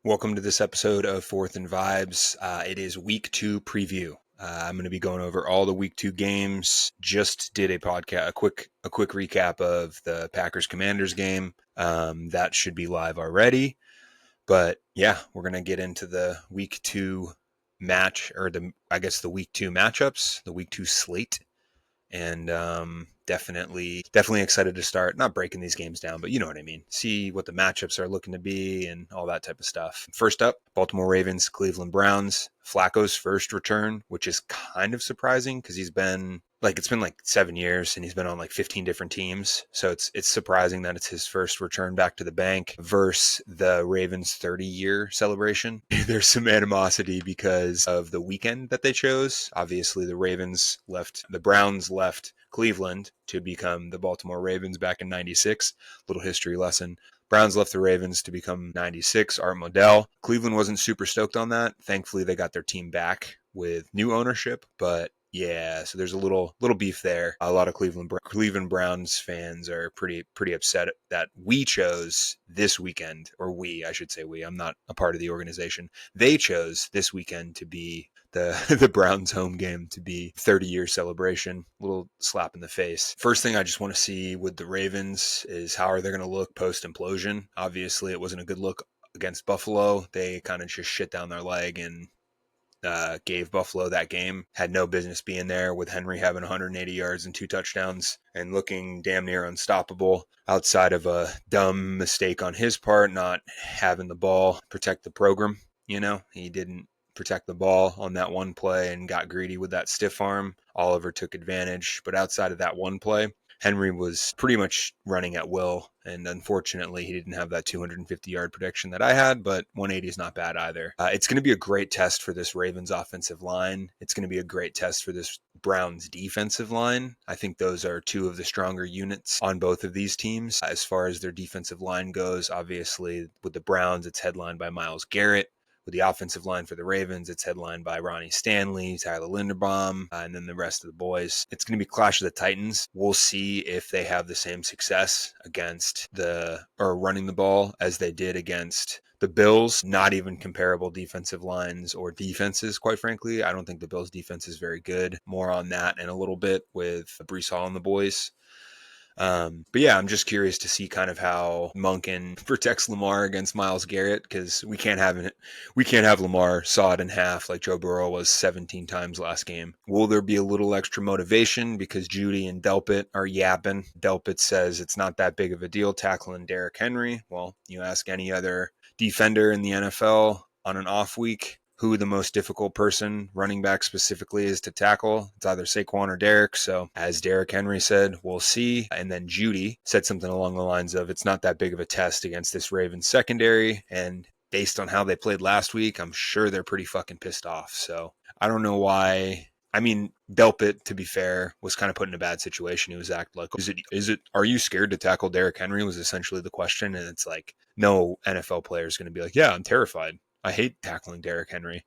Welcome to this episode of Fourth and Vibes. It is week 2 preview. I'm going to be going over all the week 2 games. Just did a podcast, a quick recap of the Packers Commanders game. That should be live already. But yeah, we're going to get into the week 2 match, or the week 2 matchups, the week 2 slate. And definitely excited to start not breaking these games down, but you know what I mean. See what the matchups are looking to be and all that type of stuff. First up, Baltimore Ravens, Cleveland Browns. Flacco's first return, which is kind of surprising because it's been 7 years and he's been on 15 different teams. So it's surprising that it's his first return back to the bank versus the Ravens 30-year celebration. There's some animosity because of the weekend that they chose. Obviously, the Browns left Cleveland to become the Baltimore Ravens back in 96. Little history lesson. Browns left the Ravens to become 96, Art Modell. Cleveland wasn't super stoked on that. Thankfully, they got their team back with new ownership, but yeah, so there's a little beef there. A lot of Cleveland Browns fans are pretty upset that we chose this weekend, or I should say we. I'm not a part of the organization. They chose this weekend to be the Browns home game, to be 30-year celebration. Little slap in the face. First thing I just want to see with the Ravens is how are they going to look post-implosion. Obviously, it wasn't a good look against Buffalo. They kind of just shit down their leg and gave Buffalo that game. Had no business being there, with Henry having 180 yards and 2 touchdowns and looking damn near unstoppable outside of a dumb mistake on his part, not having the ball protect the program. He didn't protect the ball on that one play and got greedy with that stiff arm. Oliver took advantage, but outside of that one play, Henry was pretty much running at will, and unfortunately, he didn't have that 250-yard prediction that I had, but 180 is not bad either. It's going to be a great test for this Ravens offensive line. It's going to be a great test for this Browns defensive line. I think those are two of the stronger units on both of these teams. As far as their defensive line goes, obviously, with the Browns, it's headlined by Myles Garrett. With the offensive line for the Ravens, it's headlined by Ronnie Stanley, Tyler Linderbaum, and then the rest of the boys. It's going to be Clash of the Titans. We'll see if they have the same success against running the ball as they did against the Bills. Not even comparable defensive lines or defenses, quite frankly. I don't think the Bills' defense is very good. More on that in a little bit with Breece Hall and the boys. But yeah, I'm just curious to see kind of how Monken protects Lamar against Myles Garrett, because we can't have Lamar sawed in half like Joe Burrow was 17 times last game. Will there be a little extra motivation because Judy and Delpit are yapping? Delpit says it's not that big of a deal tackling Derrick Henry. Well, you ask any other defender in the NFL on an off week who the most difficult person, running back specifically, is to tackle. It's either Saquon or Derrick. So as Derrick Henry said, we'll see. And then Judy said something along the lines of, it's not that big of a test against this Ravens secondary. And based on how they played last week, I'm sure they're pretty fucking pissed off. So I don't know why. I mean, Delpit, to be fair, was kind of put in a bad situation. He was acting like, are you scared to tackle Derrick Henry, was essentially the question. And it's like, no NFL player is going to be like, yeah, I'm terrified. I hate tackling Derrick Henry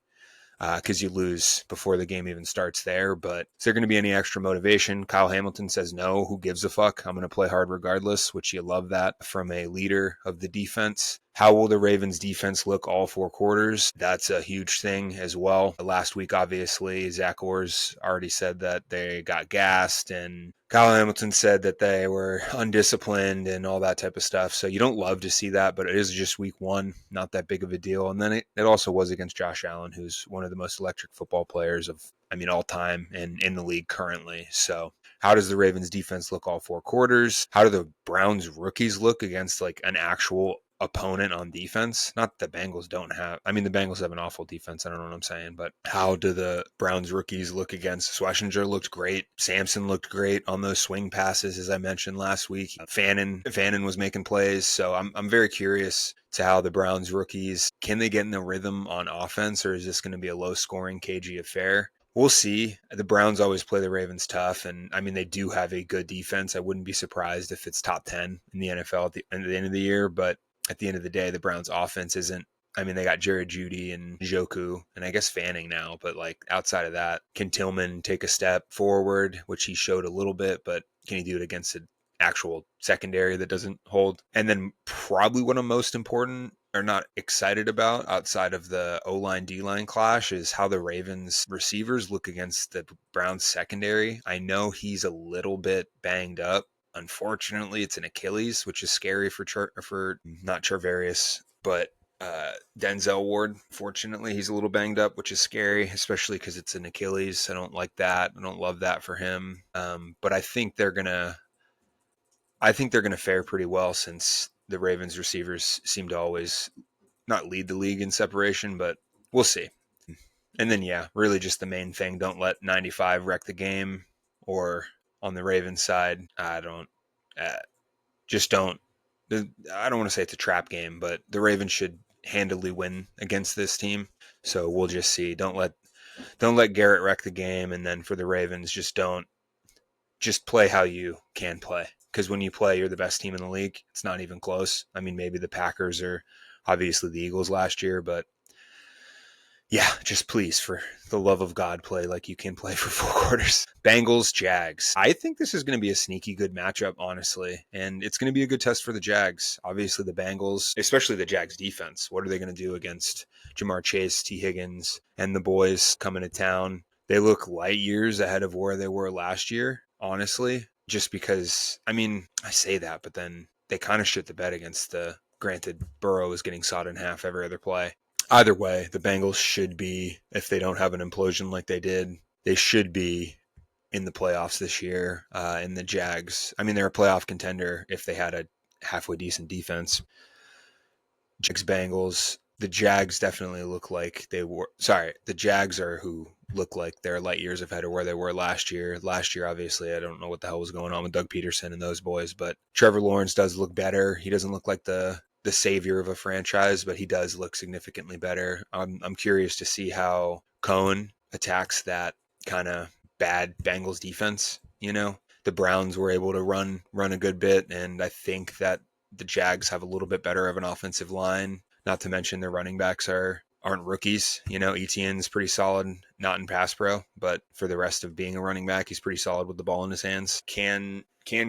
because you lose before the game even starts there. But is there going to be any extra motivation? Kyle Hamilton says no. Who gives a fuck? I'm going to play hard regardless, which you love that from a leader of the defense. How will the Ravens defense look all 4 quarters? That's a huge thing as well. Last week, obviously, Zach Orr's already said that they got gassed, and Kyle Hamilton said that they were undisciplined and all that type of stuff. So you don't love to see that, but it is just week 1, not that big of a deal. And then it also was against Josh Allen, who's one of the most electric football players of all time and in the league currently. So how does the Ravens defense look all 4 quarters? How do the Browns rookies look against an actual opponent on defense? Not that the Bengals don't have. The Bengals have an awful defense. I don't know what I'm saying, but how do the Browns rookies look against? Schlesinger looked great. Sampson looked great on those swing passes, as I mentioned last week. Fannin was making plays. So I'm very curious to how the Browns rookies, can they get in the rhythm on offense, or is this going to be a low scoring, cagey affair? We'll see. The Browns always play the Ravens tough, and they do have a good defense. I wouldn't be surprised if it's top 10 in the NFL at the end of the year, but at the end of the day, the Browns offense isn't. They got Jared Judy and Njoku and I guess Fanning now, but outside of that, can Tillman take a step forward, which he showed a little bit, but can he do it against an actual secondary that doesn't hold? And then probably one of the most important are not excited about outside of the O-line D-line clash is how the Ravens receivers look against the Browns secondary. I know he's a little bit banged up. Unfortunately, it's an Achilles, which is scary for not Charvarius, but Denzel Ward. Fortunately, he's a little banged up, which is scary, especially because it's an Achilles. I don't like that. I don't love that for him. But I think they're gonna fare pretty well since the Ravens receivers seem to always not lead the league in separation, but we'll see. And then, yeah, really just the main thing. Don't let 95 wreck the game. Or on the Ravens side, uh, just don't. I don't want to say it's a trap game, but the Ravens should handily win against this team. So we'll just see. Don't let Garrett wreck the game. And then for the Ravens, just play how you can play. Because when you play, you're the best team in the league. It's not even close. I mean, maybe the Packers or obviously the Eagles last year, but yeah, just please, for the love of God, play like you can play for 4 quarters. Bengals, Jags. I think this is going to be a sneaky good matchup, honestly. And it's going to be a good test for the Jags. Obviously, the Bengals, especially the Jags defense. What are they going to do against Jamar Chase, T. Higgins, and the boys coming to town? They look light years ahead of where they were last year, honestly. Just because, I mean, I say that, but then they kind of shit the bed against granted, Burrow is getting sawed in half every other play. Either way, the Bengals should be, if they don't have an implosion like they did, they should be in the playoffs this year. And the Jags, I mean, they're a playoff contender if they had a halfway decent defense. Jags, Bengals, the Jags definitely look like they were. Sorry, the Jags are who look like they're light years ahead of where they were last year. Last year, obviously, I don't know what the hell was going on with Doug Peterson and those boys, but Trevor Lawrence does look better. He doesn't look like the savior of a franchise, but he does look significantly better. I'm curious to see how Cohen attacks that kind of bad Bengals defense. The Browns were able to run a good bit, and I think that the Jags have a little bit better of an offensive line. Not to mention their running backs aren't rookies. Etienne's pretty solid, not in pass pro, but for the rest of being a running back, he's pretty solid with the ball in his hands. Can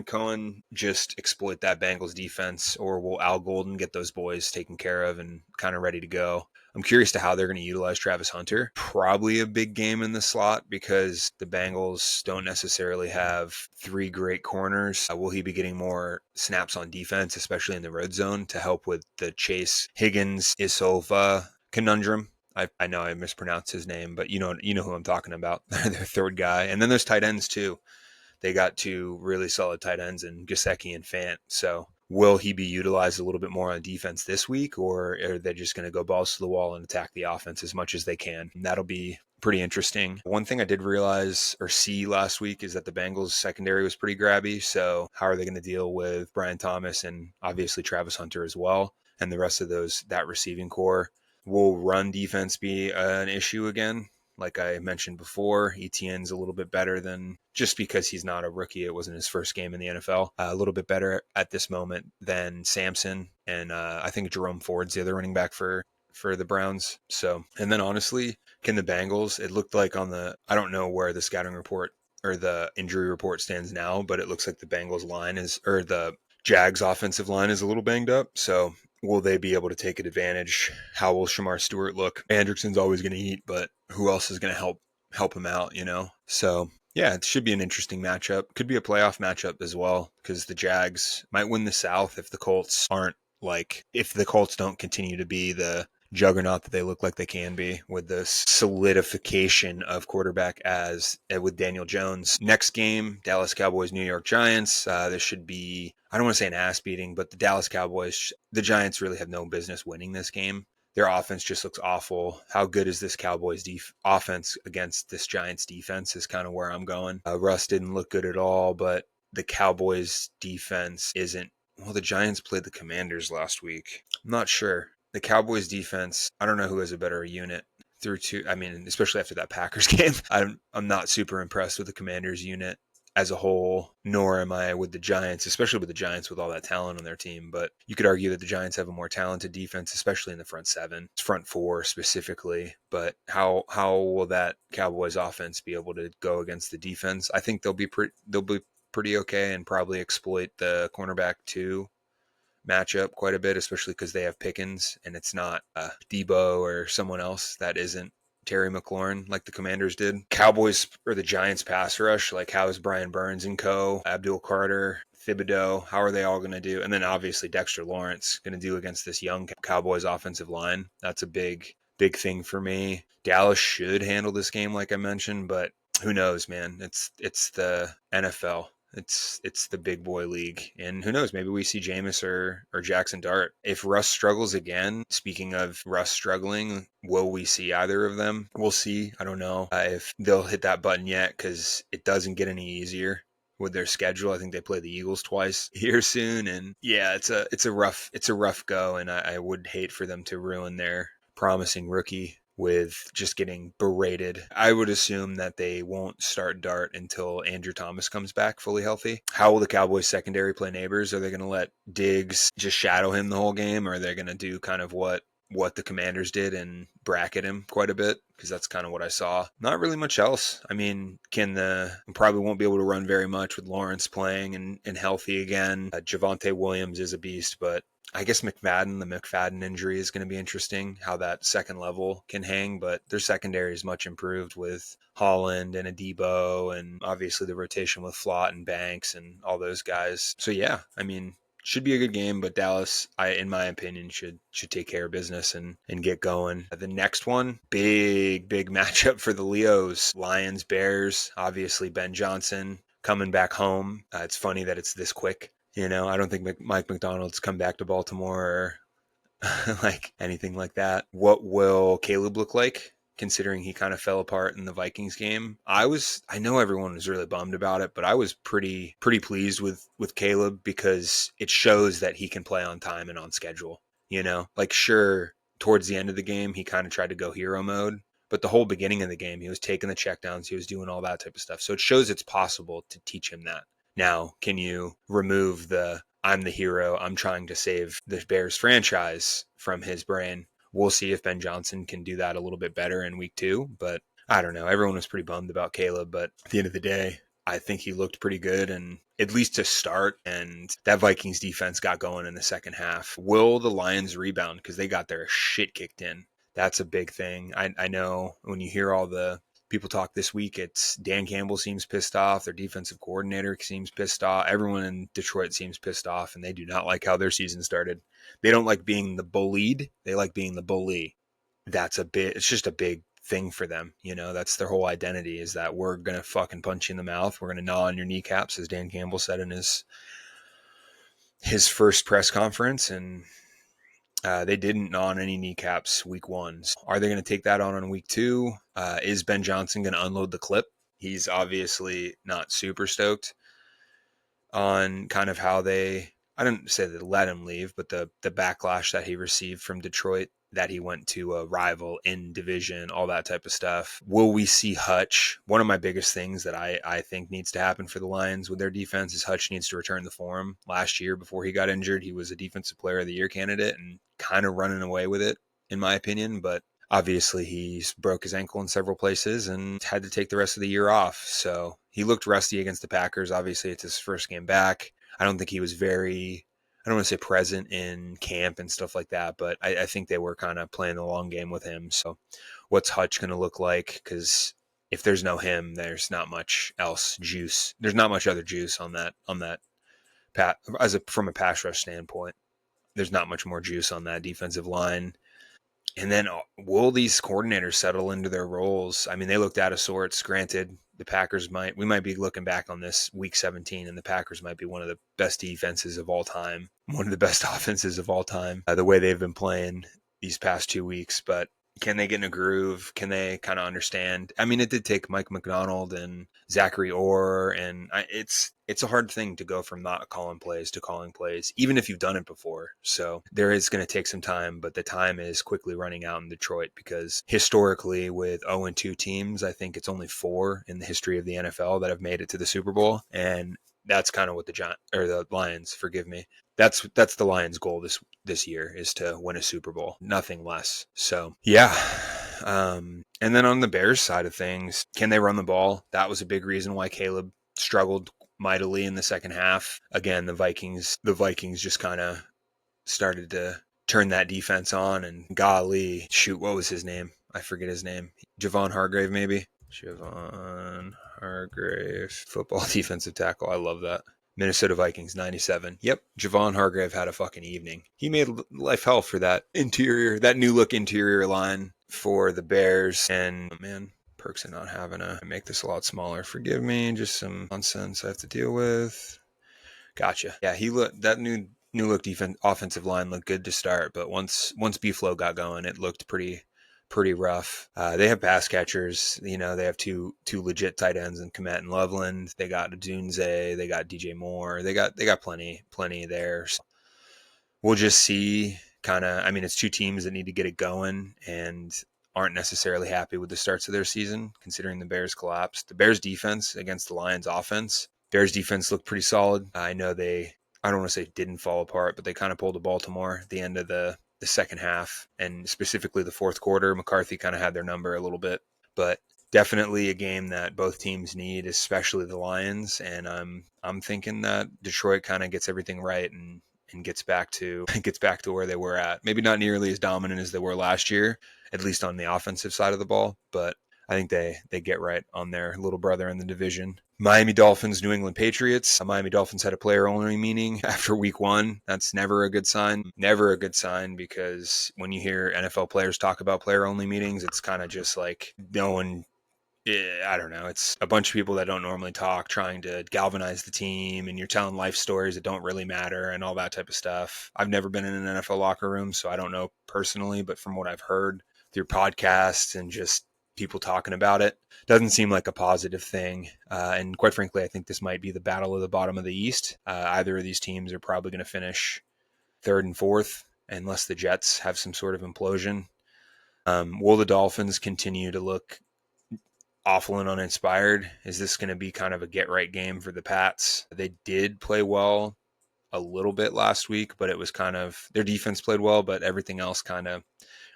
Cohen just exploit that Bengals defense, or will Al Golden get those boys taken care of and kind of ready to go? I'm curious to how they're going to utilize Travis Hunter. Probably a big game in the slot because the Bengals don't necessarily have 3 great corners. Will he be getting more snaps on defense, especially in the red zone, to help with the Chase Higgins Isilva conundrum? I know I mispronounced his name, but you know who I'm talking about. Their third guy. And then there's tight ends too. They got 2 really solid tight ends in Gesicki and Fant. So will he be utilized a little bit more on defense this week, or are they just going to go balls to the wall and attack the offense as much as they can? And that'll be pretty interesting. One thing I did realize or see last week is that the Bengals secondary was pretty grabby. So how are they going to deal with Brian Thomas and obviously Travis Hunter as well, and the rest of that receiving core? Will run defense be an issue again? Like I mentioned before, Etienne's a little bit better than, just because he's not a rookie. It wasn't his first game in the NFL. A little bit better at this moment than Sampson. And I think Jerome Ford's the other running back for the Browns. So, and then honestly, can the Bengals, it looked like I don't know where the scouting report or the injury report stands now, but it looks like the Bengals the Jags offensive line is a little banged up. So will they be able to take advantage? How will Shamar Stewart look? Anderson's always going to eat, but who else is going to help him out, So yeah, it should be an interesting matchup. Could be a playoff matchup as well, because the Jags might win the South if the Colts don't continue to be the juggernaut that they look like they can be, with the solidification of quarterback as with Daniel Jones. Next game, Dallas Cowboys, New York Giants. This should be, I don't want to say an ass beating, but the Giants really have no business winning this game. Their offense just looks awful. How good is this Cowboys offense against this Giants defense is kind of where I'm going. Russ didn't look good at all, but the Cowboys defense isn't. Well, the Giants played the Commanders last week. I'm not sure. The Cowboys defense, I don't know who has a better unit especially after that Packers game. I'm not super impressed with the Commanders unit as a whole, nor am I with the Giants, especially with the Giants with all that talent on their team. But you could argue that the Giants have a more talented defense, especially in the front 7, front 4 specifically. But how will that Cowboys offense be able to go against the defense? I think they'll be pretty okay and probably exploit the cornerback 2 matchup quite a bit, especially because they have Pickens and it's not Debo or someone else that isn't Terry McLaurin like the Commanders did. Cowboys or the Giants pass rush, like how is Brian Burns and co, Abdul Carter, Thibodeau, how are they all going to do? And then obviously Dexter Lawrence going to do against this young Cowboys offensive line. That's a big thing for me. Dallas should handle this game like I mentioned, but who knows, man? It's the NFL. It's the big boy league. And who knows, maybe we see Jameis or Jackson Dart. If Russ struggles again, speaking of Russ struggling, will we see either of them? We'll see. I don't know if they'll hit that button yet because it doesn't get any easier with their schedule. I think they play the Eagles twice here soon. And yeah, it's a rough go. And I would hate for them to ruin their promising rookie with just getting berated. I would assume that they won't start Dart until Andrew Thomas comes back fully healthy. How will the Cowboys secondary play neighbors? Are they going to let Diggs just shadow him the whole game, or are they going to do kind of what the Commanders did and bracket him quite a bit? Because that's kind of what I saw. Not really much else. I mean, probably won't be able to run very much with Lawrence playing and healthy again. Javonte Williams is a beast, but I guess the McFadden injury is going to be interesting, how that second level can hang, but their secondary is much improved with Holland and Adebo and obviously the rotation with Flott and Banks and all those guys. So yeah, I mean, should be a good game, but Dallas, in my opinion, should take care of business and get going. The next one, big matchup for the Leos. Lions, Bears, obviously Ben Johnson coming back home. It's funny that it's this quick. I don't think Mike McDonald's come back to Baltimore or like anything like that. What will Caleb look like, considering he kind of fell apart in the Vikings game? I know everyone was really bummed about it, but I was pretty pleased with Caleb because it shows that he can play on time and on schedule. Like sure, towards the end of the game, he kind of tried to go hero mode, but the whole beginning of the game, he was taking the checkdowns, he was doing all that type of stuff. So it shows it's possible to teach him that. Now, can you remove I'm the hero, I'm trying to save the Bears franchise from his brain? We'll see if Ben Johnson can do that a little bit better in week 2, but I don't know. Everyone was pretty bummed about Caleb, but at the end of the day, I think he looked pretty good, and at least to start, and that Vikings defense got going in the second half. Will the Lions rebound? Because they got their shit kicked in. That's a big thing. I know when you hear all the people talk this week, it's Dan Campbell seems pissed off. Their defensive coordinator seems pissed off. Everyone in Detroit seems pissed off, and they do not like how their season started. They don't like being the bullied. They like being the bully. It's just a big thing for them. That's their whole identity, is that we're going to fucking punch you in the mouth. We're going to gnaw on your kneecaps, as Dan Campbell said in his first press conference. And they didn't gnaw on any kneecaps week 1. Are they going to take that on week 2? Is Ben Johnson going to unload the clip? He's obviously not super stoked on kind of how I don't say they let him leave, but the backlash that he received from Detroit, that he went to a rival in division, all that type of stuff. Will we see Hutch? One of my biggest things that I think needs to happen for the Lions with their defense is Hutch needs to return the form. Last year, before he got injured, he was a Defensive Player of the Year candidate and kind of running away with it, in my opinion. But obviously, he's broke his ankle in several places and had to take the rest of the year off. So he looked rusty against the Packers. Obviously, it's his first game back. I don't think he was I don't want to say present in camp and stuff like that, but I think they were kind of playing the long game with him. So what's Hutch going to look like? Because if there's no him, there's not much else juice. There's not much other juice on that from a pass rush standpoint. There's not much more juice on that defensive line. And then will these coordinators settle into their roles? I mean, they looked out of sorts. Granted, we might be looking back on this week 17, and the Packers might be one of the best defenses of all time, one of the best offenses of all time, the way they've been playing these past 2 weeks. But can they get in a groove? Can they kind of understand? I mean, it did take Mike McDonald and Zachary Orr, and it's a hard thing to go from not calling plays to calling plays, even if you've done it before. So there is going to take some time, but the time is quickly running out in Detroit because historically with 0-2 teams, I think it's only 4 in the history of the NFL that have made it to the Super Bowl. And that's kind of what the Lions, forgive me. That's the Lions' goal this year, is to win a Super Bowl, nothing less. So yeah. And then on the Bears side of things, can they run the ball? That was a big reason why Caleb struggled mightily in the second half. Again, the Vikings just kind of started to turn that defense on, and golly, shoot, what was his name? I forget his name. Javon Hargrave, maybe? Javon Hargrave, football defensive tackle. I love that. Minnesota Vikings, 97. Yep, Javon Hargrave had a fucking evening. He made life hell for that new look interior line for the Bears. And, man, perks of not having to make this a lot smaller. Forgive me, just some nonsense I have to deal with. Gotcha. Yeah, that new look offensive line looked good to start, but once B-Flow got going, it looked pretty rough. They have pass catchers. They have two legit tight ends in Kmet and Loveland. They got Dunze. They got DJ Moore. They got plenty there. So we'll just see. It's two teams that need to get it going and aren't necessarily happy with the starts of their season, considering the Bears collapsed. The Bears defense against the Lions offense. Bears defense looked pretty solid. I know I don't want to say didn't fall apart, but they kind of pulled a Baltimore at the end of the second half, and specifically the fourth quarter. McCarthy kind of had their number a little bit, but definitely a game that both teams need, especially the Lions. And I'm thinking that Detroit kind of gets everything right and gets back to where they were at. Maybe not nearly as dominant as they were last year, at least on the offensive side of the ball, but I think they get right on their little brother in the division. Miami Dolphins, New England Patriots. Miami Dolphins had a player-only meeting after week 1. That's never a good sign. Never a good sign, because when you hear NFL players talk about player-only meetings, it's kind of just like no one, I don't know. It's a bunch of people that don't normally talk trying to galvanize the team, and you're telling life stories that don't really matter and all that type of stuff. I've never been in an NFL locker room, so I don't know personally, but from what I've heard through podcasts and just people talking about it, doesn't seem like a positive thing. And quite frankly, I think this might be the battle of the bottom of the East. Either of these teams are probably going to finish 3rd and 4th unless the Jets have some sort of implosion. Will the Dolphins continue to look awful and uninspired? Is this going to be kind of a get-right game for the Pats? They did play well a little bit last week, but it was kind of, their defense played well, but everything else kind of,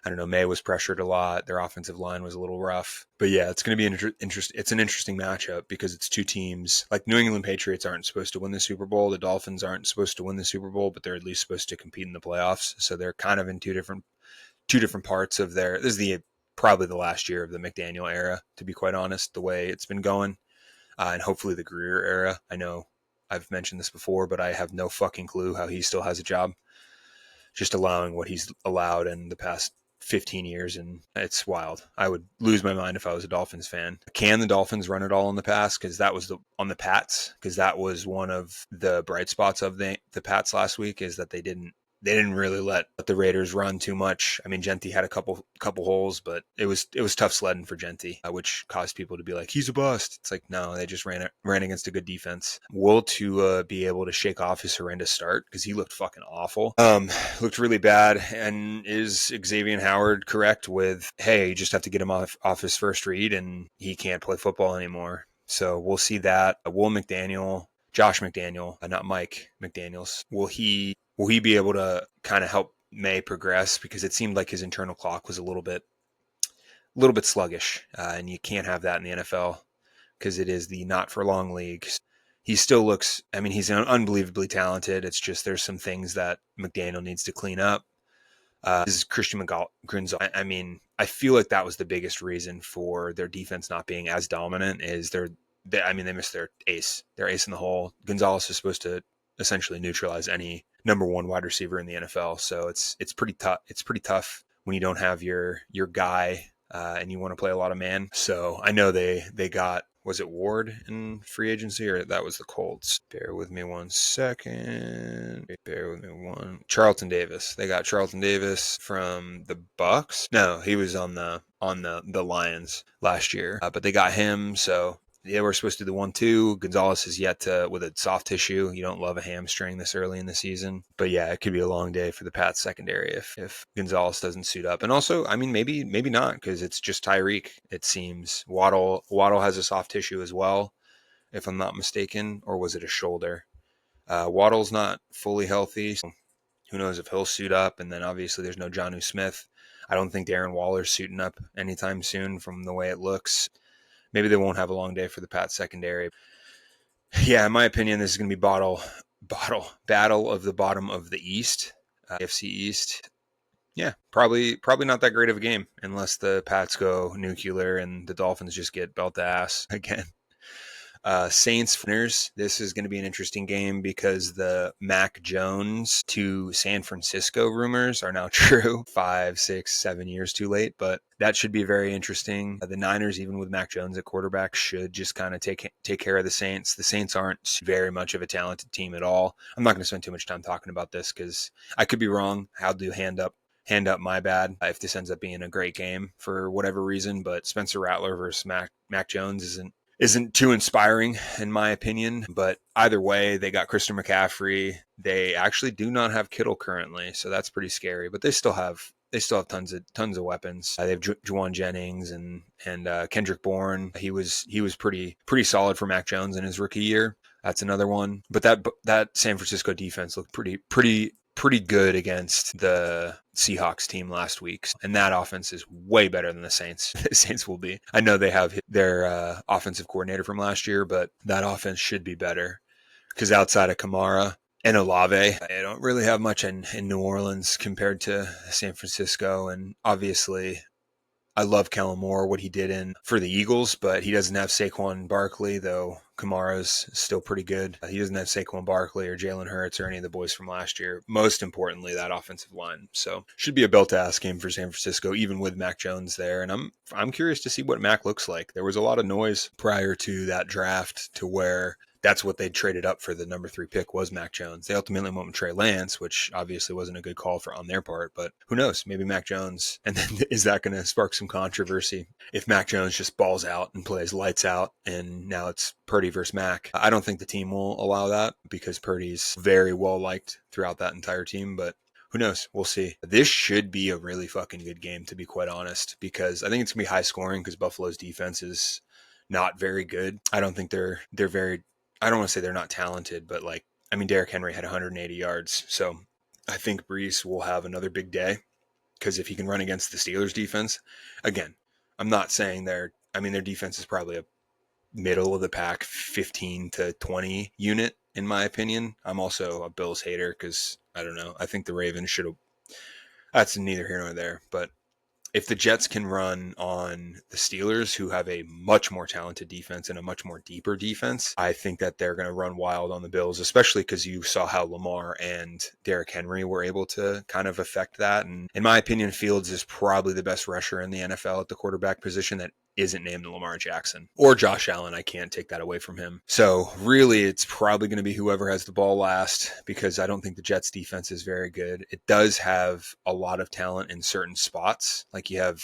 I don't know, May was pressured a lot. Their offensive line was a little rough. But yeah, it's going to be it's an interesting matchup because it's two teams. Like, New England Patriots aren't supposed to win the Super Bowl. The Dolphins aren't supposed to win the Super Bowl, but they're at least supposed to compete in the playoffs. So they're kind of in two different parts of this is probably the last year of the McDaniel era, to be quite honest, the way it's been going. And hopefully the Greer era. I know I've mentioned this before, but I have no fucking clue how he still has a job. Just allowing what he's allowed in the past 15 years, and it's wild. I would lose my mind if I was a Dolphins fan. Can the Dolphins run it all in the pass? Because that was on the Pats, because that was one of the bright spots of the Pats last week, is that they didn't really let the Raiders run too much. I mean, Genti had a couple holes, but it was tough sledding for Genti, which caused people to be like, he's a bust. It's like, no, they just ran against a good defense. Will Tua be able to shake off his horrendous start? Because he looked fucking awful. Looked really bad. And is Xavier Howard correct with, hey, you just have to get him off his first read and he can't play football anymore? So we'll see that. Josh McDaniel, not Mike McDaniels, will he be able to kind of help May progress? Because it seemed like his internal clock was a little bit sluggish, and you can't have that in the NFL because it is the not for long league. He still looks, I mean, he's unbelievably talented. It's just there's some things that McDaniel needs to clean up. This is Christian Gonzalez. I mean, I feel like that was the biggest reason for their defense not being as dominant. Is they missed their ace in the hole. Gonzalez is supposed to essentially neutralize any number one wide receiver in the NFL. So it's pretty tough. It's pretty tough when you don't have your guy and you want to play a lot of man. So I know they got, was it Ward in free agency, or that was the Colts? Bear with me one second. Charlton Davis. They got Charlton Davis from the Bucks. No, he was on the Lions last year, but they got him. So they were supposed to do the 1-2. Gonzalez is yet to, with a soft tissue. You don't love a hamstring this early in the season. But yeah, it could be a long day for the Pats secondary if Gonzalez doesn't suit up. And also, I mean, maybe not, because it's just Tyreek, it seems. Waddle has a soft tissue as well, if I'm not mistaken. Or was it a shoulder? Waddle's not fully healthy. So who knows if he'll suit up. And then obviously there's no Jonnu Smith. I don't think Darren Waller's suiting up anytime soon from the way it looks. Maybe they won't have a long day for the Pats secondary. Yeah, in my opinion, this is going to be battle of the bottom of the East. AFC East. Yeah, probably not that great of a game unless the Pats go nuclear and the Dolphins just get belt to ass again. Saints winners. This is going to be an interesting game because the Mac Jones to San Francisco rumors are now true. 5, 6, 7 years too late, but that should be very interesting. The Niners, even with Mac Jones at quarterback, should just kind of take care of the Saints. The Saints aren't very much of a talented team at all. I'm not going to spend too much time talking about this because I could be wrong. I'll do hand up my bad if this ends up being a great game for whatever reason. But Spencer Rattler versus Mac Jones isn't too inspiring in my opinion, but either way, they got Christian McCaffrey. They actually do not have Kittle currently, so that's pretty scary, but they still have tons of weapons. They have Juwan Jennings and Kendrick Bourne. He was pretty solid for Mac Jones in his rookie year. That's another one. But that San Francisco defense looked pretty good against the Seahawks team last week. And that offense is way better than the Saints. The Saints will be. I know they have their offensive coordinator from last year, but that offense should be better because outside of Kamara and Olave, I don't really have much in New Orleans compared to San Francisco. And obviously, I love Kellen Moore, what he did for the Eagles, but he doesn't have Saquon Barkley, though Kamara's still pretty good. He doesn't have Saquon Barkley or Jalen Hurts or any of the boys from last year. Most importantly, that offensive line. So should be a belt-ass game for San Francisco, even with Mac Jones there. And I'm curious to see what Mac looks like. There was a lot of noise prior to that draft to where that's what they traded up for the number 3 pick was Mac Jones. They ultimately went with Trey Lance, which obviously wasn't a good call on their part, but who knows? Maybe Mac Jones. And then is that going to spark some controversy if Mac Jones just balls out and plays lights out and now it's Purdy versus Mac? I don't think the team will allow that because Purdy's very well liked throughout that entire team, but who knows? We'll see. This should be a really fucking good game, to be quite honest, because I think it's going to be high scoring because Buffalo's defense is not very good. I don't think they're very, I don't want to say they're not talented, but Derrick Henry had 180 yards. So I think Brees will have another big day because if he can run against the Steelers defense, again, I'm not saying their defense is probably a middle of the pack 15 to 20 unit in my opinion. I'm also a Bills hater because I don't know. I think the Ravens should have, that's neither here nor there, but if the Jets can run on the Steelers, who have a much more talented defense and a much more deeper defense, I think that they're going to run wild on the Bills, especially because you saw how Lamar and Derrick Henry were able to kind of affect that. And in my opinion, Fields is probably the best rusher in the NFL at the quarterback position that isn't named Lamar Jackson or Josh Allen. I can't take that away from him. So really, it's probably going to be whoever has the ball last because I don't think the Jets defense is very good. It does have a lot of talent in certain spots. Like you have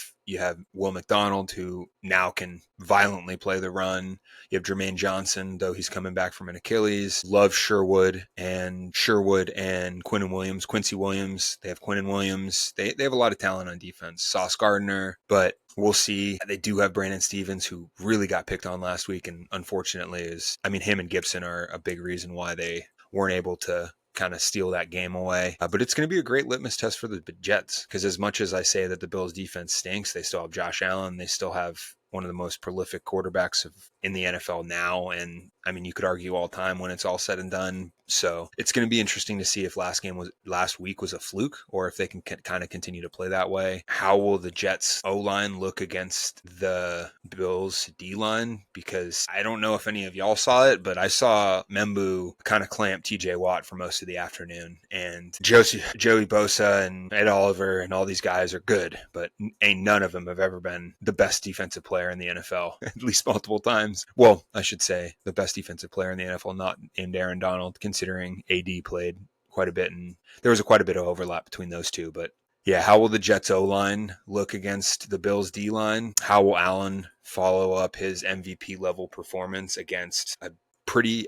Will McDonald, who now can violently play the run. You have Jermaine Johnson, though he's coming back from an Achilles. Love Sherwood and Quincy Williams. They have Quinnen Williams. They have a lot of talent on defense. Sauce Gardner, but we'll see. They do have Brandon Stevens, who really got picked on last week, and unfortunately him and Gibson are a big reason why they weren't able to kind of steal that game away. But it's going to be a great litmus test for the Jets because as much as I say that the Bills defense stinks, they still have Josh Allen. They still have one of the most prolific quarterbacks in the NFL now. And you could argue all time when it's all said and done. So it's going to be interesting to see if last week was a fluke or if they can kind of continue to play that way. How will the Jets O-line look against the Bills D-line? Because I don't know if any of y'all saw it, but I saw Membu kind of clamp TJ Watt for most of the afternoon. And Joey Bosa and Ed Oliver and all these guys are good, but none of them have ever been the best defensive player in the NFL, at least multiple times. Well, I should say the best defensive player in the NFL, not named Aaron Donald, considering AD played quite a bit, and there was quite a bit of overlap between those two. But yeah, how will the Jets O-line look against the Bills D-line? How will Allen follow up his MVP level performance against a pretty...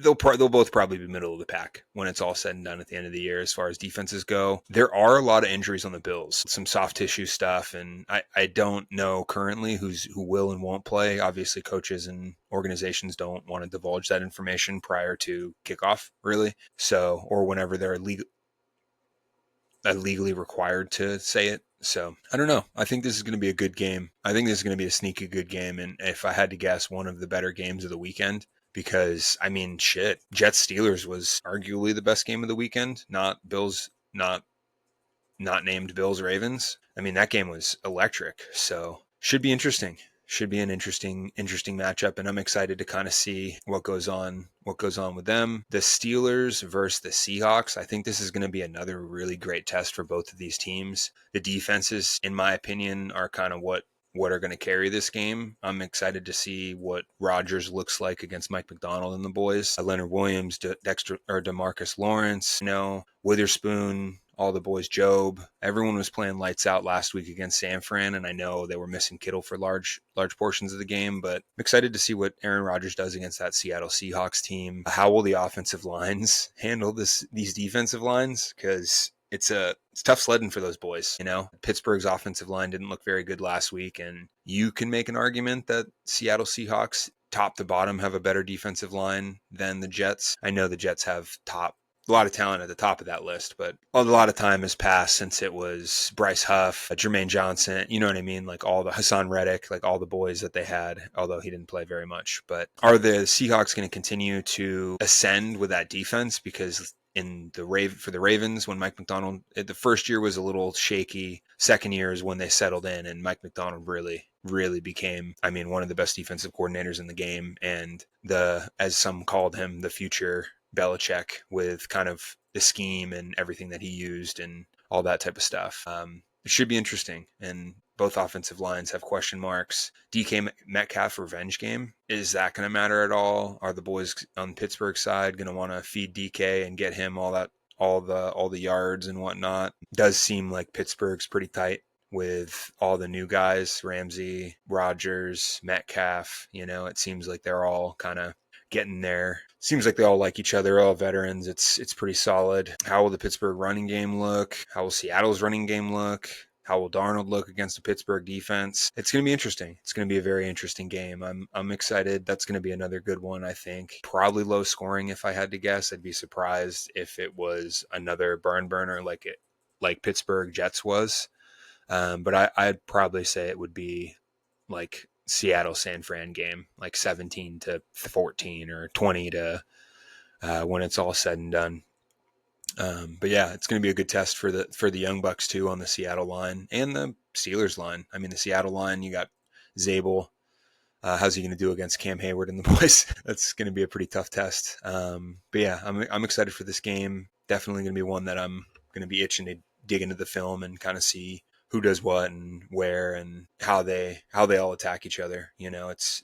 They'll both probably be middle of the pack when it's all said and done at the end of the year as far as defenses go. There are a lot of injuries on the Bills, some soft tissue stuff, and I don't know currently who will and won't play. Obviously, coaches and organizations don't want to divulge that information prior to kickoff, really. So, or whenever they're legally required to say it. So I don't know. I think this is going to be a good game. I think this is going to be a sneaky good game. And if I had to guess, one of the better games of the weekend. Because, Jets Steelers was arguably the best game of the weekend, not Bills not named Bills Ravens. I mean, that game was electric. So should be interesting. Should be an interesting matchup, and I'm excited to kind of see what goes on with them. The Steelers versus the Seahawks. I think this is going to be another really great test for both of these teams. The defenses, in my opinion, are kind of what are going to carry this game. I'm excited to see what Rodgers looks like against Mike McDonald and the boys. Leonard Williams, DeMarcus Lawrence, Witherspoon, all the boys, Job. Everyone was playing lights out last week against San Fran, and I know they were missing Kittle for large portions of the game, but I'm excited to see what Aaron Rodgers does against that Seattle Seahawks team. How will the offensive lines handle these defensive lines? Because it's tough sledding for those boys. Pittsburgh's offensive line didn't look very good last week, and you can make an argument that Seattle Seahawks top to bottom have a better defensive line than the Jets. I know the Jets have a lot of talent at the top of that list, but a lot of time has passed since it was Bryce Huff, Jermaine Johnson, you know what I mean? Like all the Hassan Reddick, like all the boys that they had, although he didn't play very much. But are the Seahawks going to continue to ascend with that defense? Because for the Ravens, when Mike McDonald, the first year was a little shaky. Second year is when they settled in, and Mike McDonald really became, one of the best defensive coordinators in the game, and as some called him, the future Belichick, with kind of the scheme and everything that he used and all that type of stuff. It should be interesting, and both offensive lines have question marks. DK Metcalf revenge game, is that going to matter at all? Are the boys on Pittsburgh side going to want to feed DK and get him all the yards and whatnot? Does seem like Pittsburgh's pretty tight with all the new guys, Ramsey, Rodgers, Metcalf. It seems like they're all kind of getting there. Seems like they all like each other, all veterans. It's pretty solid. How will the Pittsburgh running game look? How will Seattle's running game look? How will Darnold look against the Pittsburgh defense? It's going to be interesting. It's going to be a very interesting game. I'm excited. That's going to be another good one, I think. Probably low scoring if I had to guess. I'd be surprised if it was another barn burner like Pittsburgh Jets was. But I'd probably say it would be like Seattle San Fran game, like 17-14 or 20 to when it's all said and done. But yeah, it's going to be a good test for the Young Bucks too on the Seattle line and the Steelers line. The Seattle line, you got Zabel. How's he going to do against Cam Hayward and the boys? That's going to be a pretty tough test. But yeah, I'm excited for this game. Definitely going to be one that I'm going to be itching to dig into the film and kind of see who does what and where and how they all attack each other. It's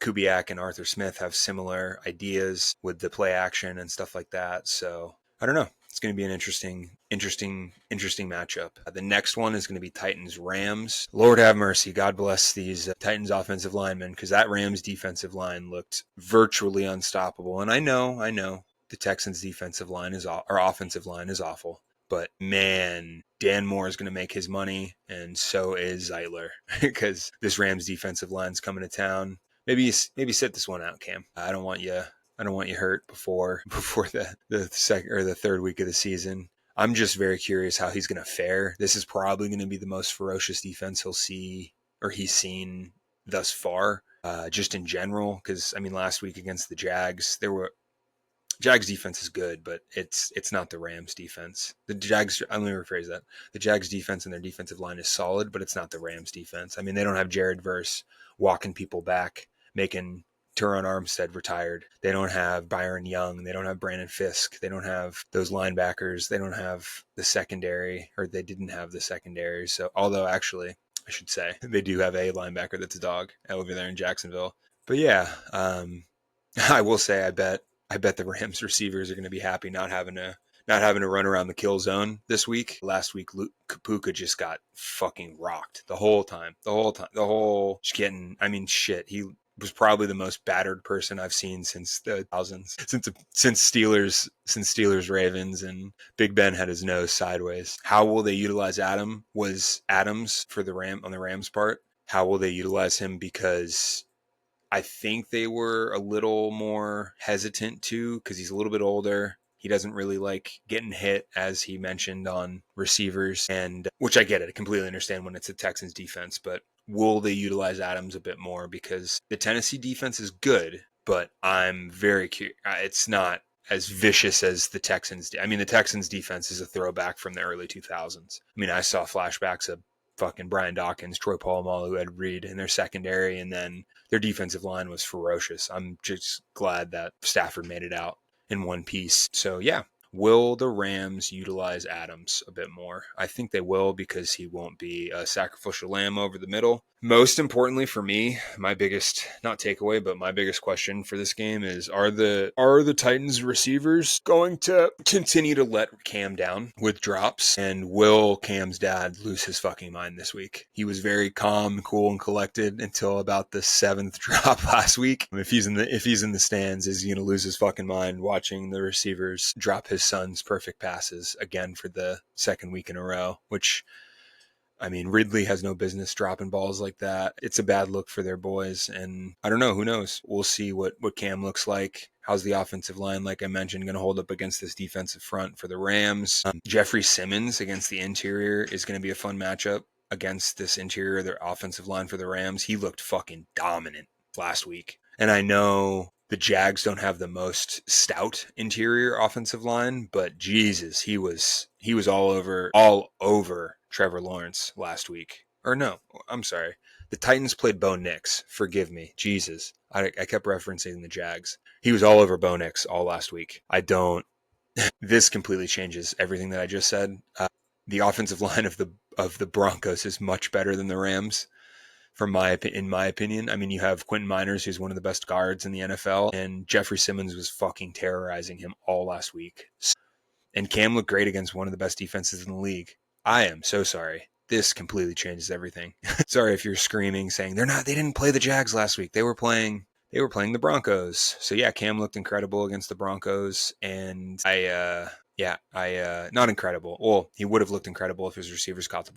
Kubiak and Arthur Smith have similar ideas with the play action and stuff like that. So I don't know. It's going to be an interesting matchup. The next one is going to be Titans-Rams. Lord have mercy. God bless these Titans offensive linemen, because that Rams defensive line looked virtually unstoppable. And I know the Texans defensive line offensive line is awful. But man, Dan Moore is going to make his money, and so is Zeitler, because this Rams defensive line's coming to town. Maybe sit this one out, Cam. I don't want you hurt before the second or the third week of the season. I'm just very curious how he's going to fare. This is probably going to be the most ferocious defense he'll see or he's seen thus far, just in general. Because last week against the Jags, Jags defense is good, but it's not the Rams defense. The Jags, let me rephrase that. The Jags defense and their defensive line is solid, but it's not the Rams defense. They don't have Jared Verse walking people back, making Teron Armstead retired. They don't have Byron Young. They don't have Brandon Fisk. They don't have those linebackers. They don't have the secondary, or they didn't have the secondary. So, although actually, I should say, they do have a linebacker that's a dog over there in Jacksonville. But yeah, I will say, I bet the Rams receivers are going to be happy not having to run around the kill zone this week. Last week, Luke Kapuka just got fucking rocked the whole time. Just getting, he was probably the most battered person I've seen since the thousands, since Steelers Ravens, and Big Ben had his nose sideways. How will they utilize Adams for on the Rams part? How will they utilize him? Because I think they were a little more hesitant to, because he's a little bit older. He doesn't really like getting hit, as he mentioned, on receivers, and which I get it. I completely understand when it's a Texans defense, but will they utilize Adams a bit more? Because the Tennessee defense is good, but I'm very curious. It's not as vicious as the Texans. I mean, the Texans defense is a throwback from the early 2000s. I mean, I saw flashbacks of fucking Brian Dawkins, Troy Polamalu, Ed Reed in their secondary, and then their defensive line was ferocious. I'm just glad that Stafford made it out in one piece. So yeah, will the Rams utilize Adams a bit more? I think they will, because he won't be a sacrificial lamb over the middle. Most importantly for me, my biggest, not takeaway, but my biggest question for this game is, are the Titans receivers going to continue to let Cam down with drops? And will Cam's dad lose his fucking mind this week? He was very calm, cool, and collected until about the 7th drop last week. If he's in the stands, is he going to lose his fucking mind watching the receivers drop his son's perfect passes again for the second week in a row, which, I mean, Ridley has no business dropping balls like that. It's a bad look for their boys. And I don't know. Who knows? We'll see what Cam looks like. How's the offensive line, like I mentioned, going to hold up against this defensive front for the Rams? Jeffrey Simmons against the interior is going to be a fun matchup against this interior, their offensive line for the Rams. He looked fucking dominant last week. And I know the Jags don't have the most stout interior offensive line, but Jesus, he was all over Trevor Lawrence last week. Or no, I'm sorry. The Titans played Bo Nix. Forgive me. Jesus. I kept referencing the Jags. He was all over Bo Nix all last week. This completely changes everything that I just said. The offensive line of the Broncos is much better than the Rams, in my opinion. I mean, you have Quentin Miners, who's one of the best guards in the NFL, and Jeffrey Simmons was fucking terrorizing him all last week. And Cam looked great against one of the best defenses in the league. I am so sorry. This completely changes everything. Sorry if you're screaming, saying they didn't play the Jags last week. They were playing the Broncos. So yeah, Cam looked incredible against the Broncos, and not incredible. Well, he would have looked incredible if his receivers caught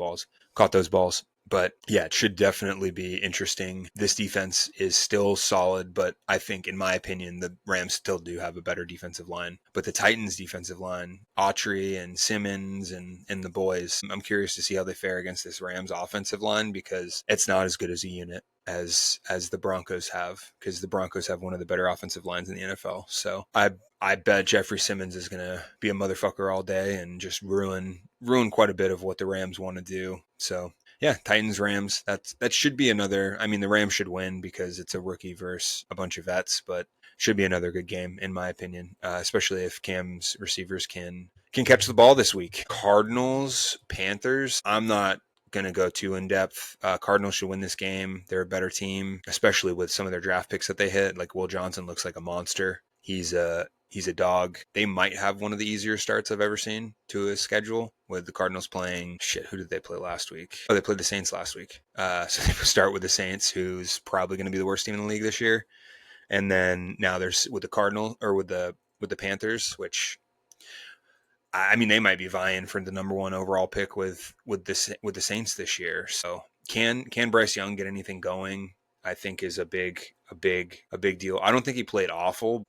those balls. But yeah, it should definitely be interesting. This defense is still solid, but I think, in my opinion, the Rams still do have a better defensive line. But the Titans' defensive line, Autry and Simmons and the boys, I'm curious to see how they fare against this Rams offensive line, because it's not as good as a unit as the Broncos have, because the Broncos have one of the better offensive lines in the NFL. So I bet Jeffrey Simmons is going to be a motherfucker all day and just ruin quite a bit of what the Rams want to do. So yeah, Titans, Rams, that should be another. I mean, the Rams should win because it's a rookie versus a bunch of vets, but should be another good game, in my opinion, especially if Cam's receivers can catch the ball this week. Cardinals, Panthers, I'm not going to go too in depth. Cardinals should win this game. They're a better team, especially with some of their draft picks that they hit. Like Will Johnson looks like a monster. He's a dog. They might have one of the easier starts I've ever seen to a schedule, with the Cardinals playing, who did they play last week? Oh, they played the Saints last week. So they start with the Saints, who's probably going to be the worst team in the league this year. And then now there's with the Cardinal, or with the Panthers, which, I mean, they might be vying for the number 1 overall pick with the Saints this year. So can Bryce Young get anything going? I think is a big deal. I don't think he played awful.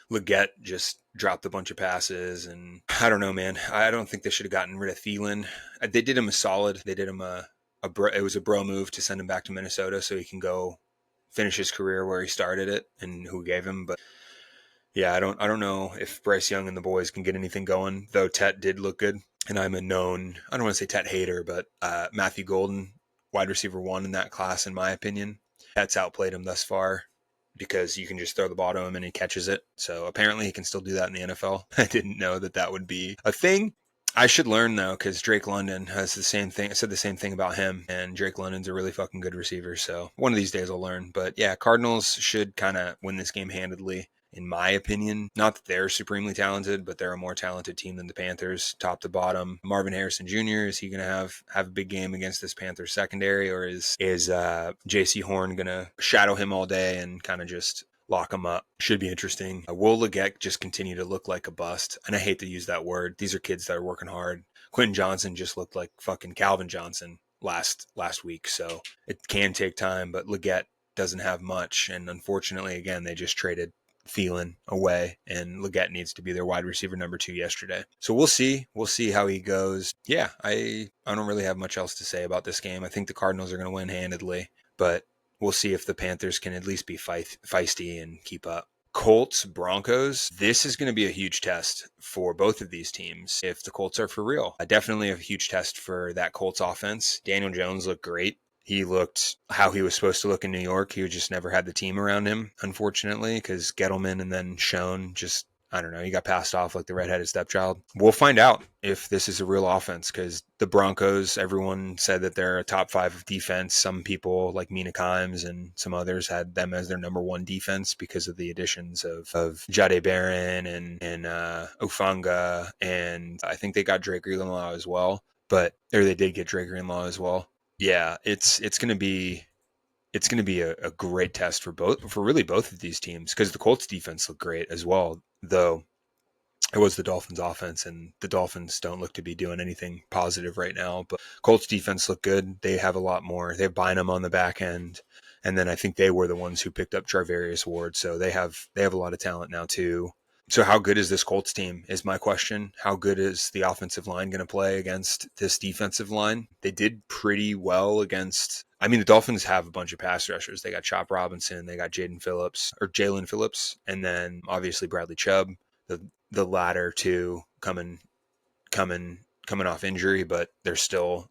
Leggett just dropped a bunch of passes, and I don't know, man. I don't think they should have gotten rid of Thielen. They did him a solid. They did him it was a bro move to send him back to Minnesota so he can go finish his career where he started it and who gave him. But yeah, I don't know if Bryce Young and the boys can get anything going, though Tet did look good. And I'm a known, I don't want to say Tet hater, but Matthew Golden, wide receiver 1 in that class, in my opinion. Tet's outplayed him thus far, because you can just throw the ball to him and he catches it. So apparently he can still do that in the NFL. I didn't know that would be a thing. I should learn, though, because Drake London has the same thing. I said the same thing about him, and Drake London's a really fucking good receiver. So one of these days I'll learn. But yeah, Cardinals should kind of win this game handedly, in my opinion. Not that they're supremely talented, but they're a more talented team than the Panthers, top to bottom. Marvin Harrison Jr., is he going to have a big game against this Panthers secondary, or is J.C. Horn going to shadow him all day and kind of just lock him up? Should be interesting. Will Leggett just continue to look like a bust? And I hate to use that word. These are kids that are working hard. Quentin Johnson just looked like fucking Calvin Johnson last week, so it can take time, but Leggett doesn't have much, and unfortunately, again, they just traded Thielen away, and Leggett needs to be their wide receiver number 2 yesterday. So we'll see how he goes. Yeah, I don't really have much else to say about this game. I think the Cardinals are going to win handedly, but we'll see if the Panthers can at least be feisty and keep up. Colts, Broncos, this is going to be a huge test for both of these teams if the Colts are for real. Definitely a huge test for that Colts offense. Daniel Jones looked great. He looked how he was supposed to look in New York. He just never had the team around him, unfortunately, because Gettleman and then Schoen just, I don't know, he got passed off like the redheaded stepchild. We'll find out if this is a real offense, because the Broncos, everyone said that they're a top 5 defense. Some people like Mina Kimes and some others had them as their number 1 defense because of the additions of Jade Barron and Ufanga, and I think they got Drake Greenlaw as well. Or they did get Drake Greenlaw as well. Yeah, it's going to be a great test for really both of these teams, because the Colts defense looked great as well, though it was the Dolphins offense, and the Dolphins don't look to be doing anything positive right now. But Colts defense looked good. They have a lot more. They have Bynum on the back end, and then I think they were the ones who picked up Charvarius Ward, so they have a lot of talent now too. So how good is this Colts team is my question. How good is the offensive line going to play against this defensive line? They did pretty well against, the Dolphins have a bunch of pass rushers. They got Chop Robinson, they got Jalen Phillips, and then obviously Bradley Chubb, the latter two coming off injury, but they're still,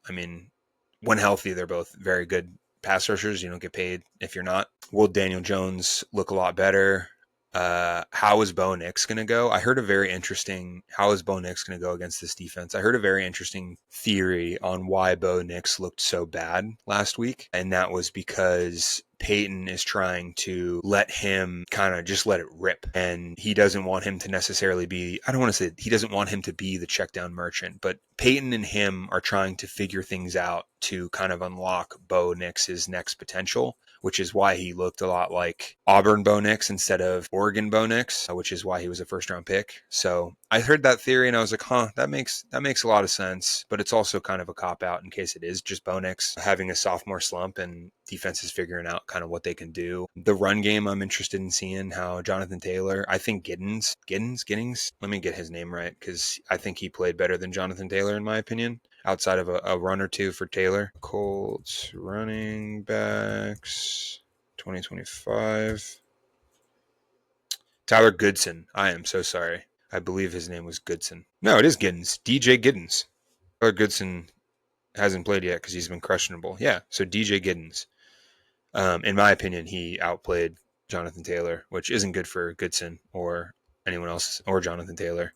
when healthy, they're both very good pass rushers. You don't get paid if you're not. Will Daniel Jones look a lot better? How is Bo Nix going to go? How is Bo Nix going to go against this defense? I heard a very interesting theory on why Bo Nix looked so bad last week, and that was because Peyton is trying to let him kind of just let it rip, and he doesn't want him to necessarily be, I don't want to say he doesn't want him to be the check down merchant, but Peyton and him are trying to figure things out to kind of unlock Bo Nix's next potential, which is why he looked a lot like Auburn Bo Nix instead of Oregon Bo Nix, which is why he was a first round pick. So I heard that theory and I was like, that makes a lot of sense, but it's also kind of a cop out in case it is just Bo Nix having a sophomore slump and defenses figuring out kind of what they can do. The run game, I'm interested in seeing how Jonathan Taylor, I think Giddens, let me get his name right, because I think he played better than Jonathan Taylor in my opinion, outside of a run or two for Taylor. Colts running backs 2025. Tyler Goodson. I am so sorry. I believe his name was Goodson. No, it is Giddens. DJ Giddens. Tyler Goodson hasn't played yet because he's been questionable. Yeah, so DJ Giddens. In my opinion, he outplayed Jonathan Taylor, which isn't good for Goodson or anyone else or Jonathan Taylor,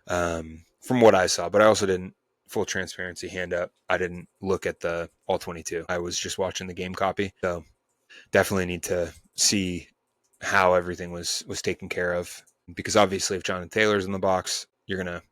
from what I saw. But I also didn't, full transparency, hand up, I didn't look at the all 22. I was just watching the game copy. So definitely need to see how everything was taken care of, because obviously if Jonathan Taylor's in the box, you're gonna